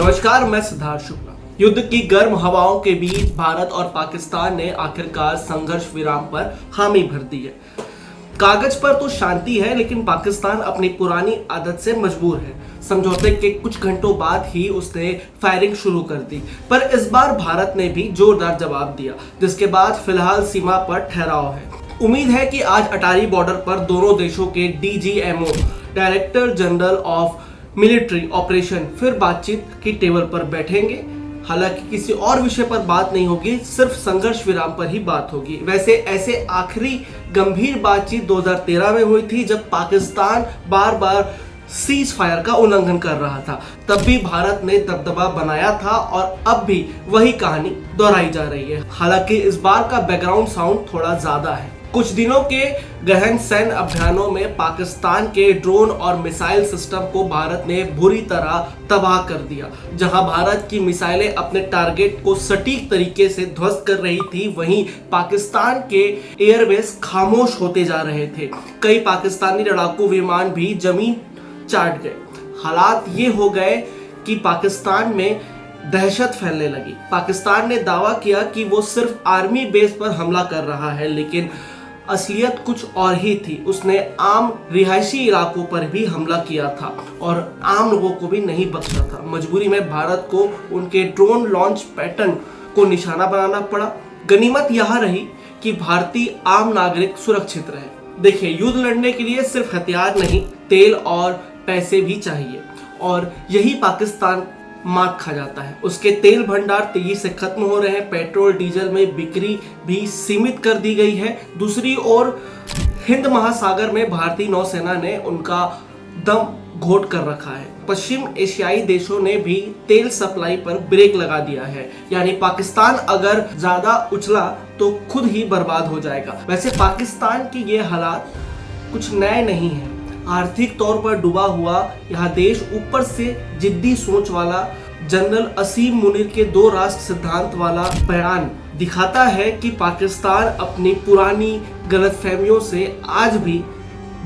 नमस्कार, मैं सिद्धार्थ शुक्ला। युद्ध की गर्म हवाओं के बीच भारत और पाकिस्तान ने आखिरकार संघर्ष विराम पर हामी भर दी है। कागज पर तो शांति है, लेकिन पाकिस्तान अपनी पुरानी आदत से मजबूर है। समझौते के कुछ घंटों बाद ही उसने फायरिंग शुरू कर दी, पर इस बार भारत ने भी जोरदार जवाब दिया, जिसके बाद फिलहाल सीमा पर ठहराव है। उम्मीद है कि आज अटारी बॉर्डर पर दोनों देशों के DGMO, director general of military operation, फिर बातचीत की टेबल पर बैठेंगे। हालांकि किसी और विषय पर बात नहीं होगी, सिर्फ संघर्ष विराम पर ही बात होगी। वैसे ऐसे आखिरी गंभीर बातचीत 2013 में हुई थी, जब पाकिस्तान बार बार सीज फायर का उल्लंघन कर रहा था। तब भी भारत ने दबदबा बनाया था और अब भी वही कहानी दोहराई जा रही है। हालांकि इस बार का बैकग्राउंड साउंड थोड़ा ज्यादा है। कुछ दिनों के गहन सैन्य अभियानों में पाकिस्तान के ड्रोन और मिसाइल सिस्टम को भारत ने बुरी तरह तबाह कर दिया। जहां भारत की मिसाइलें अपने टारगेट को सटीक तरीके से ध्वस्त कर रही थी, वहीं पाकिस्तान के एयरबेस खामोश होते जा रहे थे। कई पाकिस्तानी लड़ाकू विमान भी जमीन चाट गए। हालात ये हो गए कि पाकिस्तान में दहशत फैलने लगी। पाकिस्तान ने दावा किया कि वो सिर्फ आर्मी बेस पर हमला कर रहा है, लेकिन असलियत कुछ और ही थी। उसने आम रिहायशी इलाकों पर भी हमला किया था और आम लोगों को भी नहीं बख्शा था। मजबूरी में भारत को उनके ड्रोन लॉन्च पैटर्न को निशाना बनाना पड़ा। गनीमत यह रही कि भारतीय आम नागरिक सुरक्षित रहे। देखिए, युद्ध लड़ने के लिए सिर्फ हथियार नहीं, तेल और पैसे भी चाहिए, और यही पाकिस्तान मात खा जाता है। उसके तेल भंडार तेजी से खत्म हो रहे हैं। पेट्रोल डीजल में बिक्री भी सीमित कर दी गई है। दूसरी ओर हिंद महासागर में भारतीय नौसेना ने उनका दम घोट कर रखा है। पश्चिम एशियाई देशों ने भी तेल सप्लाई पर ब्रेक लगा दिया है। यानी पाकिस्तान अगर ज्यादा उछला तो खुद ही बर्बाद हो जाएगा। वैसे पाकिस्तान की ये हालात कुछ नए नहीं है। आर्थिक तौर पर डूबा हुआ यह देश ऊपर से जिद्दी सोच वाला जनरल असीम मुनीर के 2 राष्ट्र सिद्धांत वाला बयान दिखाता है कि पाकिस्तान अपनी पुरानी गलतफहमियों से आज भी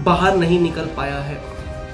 बाहर नहीं निकल पाया है।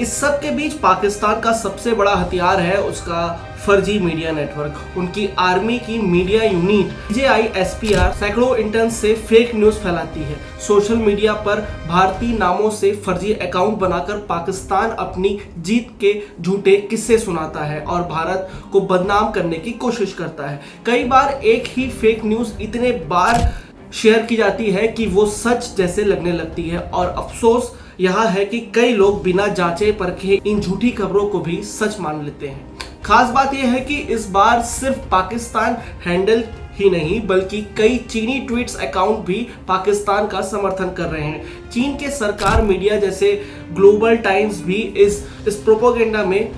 इस सब के बीच पाकिस्तान का सबसे बड़ा हथियार है उसका फर्जी मीडिया नेटवर्क। उनकी आर्मी की मीडिया यूनिट JISPR सैकड़ों इंटर्न से फेक न्यूज फैलाती है। सोशल मीडिया पर भारतीय नामों से फर्जी अकाउंट बनाकर पाकिस्तान अपनी जीत के झूठे किस्से सुनाता है और भारत को बदनाम करने की कोशिश करता है। कई बार एक ही फेक न्यूज इतने बार शेयर की जाती है कि वो सच जैसे लगने लगती है, और अफसोस यह है कि कई लोग बिना जांचे परखे इन झूठी खबरों को भी सच मान लेते हैं। खास बात यह है कि इस बार सिर्फ पाकिस्तान हैंडल ही नहीं, बल्कि कई चीनी ट्वीट्स अकाउंट भी पाकिस्तान का समर्थन कर रहे हैं। चीन के सरकार मीडिया जैसे ग्लोबल टाइम्स भी इस प्रोपेगेंडा में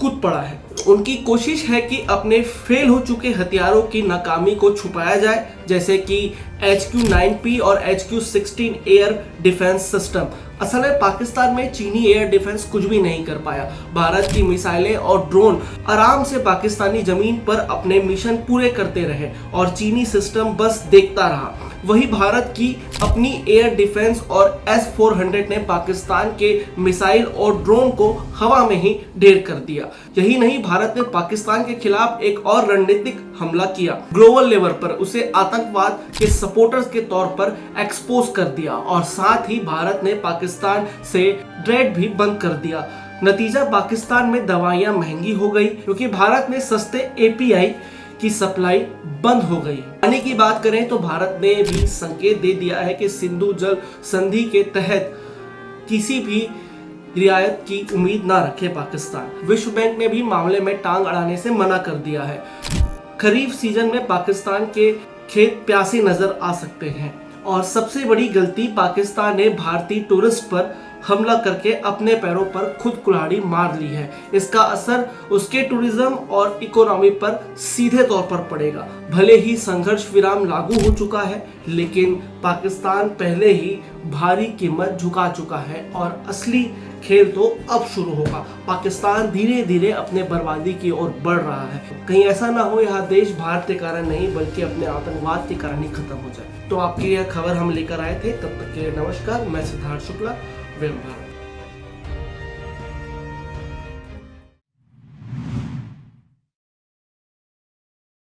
कूद पड़ा है। उनकी कोशिश है कि अपने फेल हो चुके हथियारों की नाकामी को छुपाया जाए, जैसे कि HQ-9P और HQ-16 एयर डिफेंस सिस्टम। असल में पाकिस्तान में चीनी एयर डिफेंस कुछ भी नहीं कर पाया। भारत की मिसाइलें और ड्रोन आराम से पाकिस्तानी जमीन पर अपने मिशन पूरे करते रहे और चीनी सिस्टम बस देखता रहा। वही भारत की अपनी एयर डिफेंस और S-400 ने पाकिस्तान के मिसाइल और ड्रोन को हवा में ही ढेर कर दिया। यही नहीं, भारत ने पाकिस्तान के खिलाफ एक और रणनीतिक हमला किया। ग्लोबल लेवल पर उसे आतंकवाद के सपोर्टर्स के तौर पर एक्सपोज कर दिया, और साथ ही भारत ने पाकिस्तान से ट्रेड भी बंद कर दिया। नतीजा, पाकिस्तान में दवाइयां महंगी हो गई क्योंकि भारत में सस्ते API की सप्लाई बंद हो गई। पानी की बात करें तो भारत ने भी संकेत दे दिया है कि सिंधु जल संधि के तहत किसी भी रियायत की उम्मीद ना रखे पाकिस्तान। विश्व बैंक ने भी मामले में टांग अड़ाने से मना कर दिया है। खरीफ सीजन में पाकिस्तान के खेत प्यासे नजर आ सकते हैं, और सबसे बड़ी गलती पाकिस्तान ने भारतीय टूरिस्ट पर हमला करके अपने पैरों पर खुद कुल्हाड़ी मार ली है। इसका असर उसके टूरिज्म और इकोनॉमी पर सीधे तौर पर पड़ेगा। भले ही संघर्ष विराम लागू हो चुका है, लेकिन पाकिस्तान पहले ही भारी कीमत झुका चुका है और असली खेल तो अब शुरू होगा। पाकिस्तान धीरे धीरे अपने बर्बादी की ओर बढ़ रहा है। कहीं ऐसा ना हो यह देश भारत के कारण नहीं, बल्कि अपने आतंकवाद के कारण ही खत्म हो जाए। तो आपकी यह खबर हम लेकर आए थे। तब तक के लिए नमस्कार। मैं सिद्धार्थ शुक्ला, वेल भारत।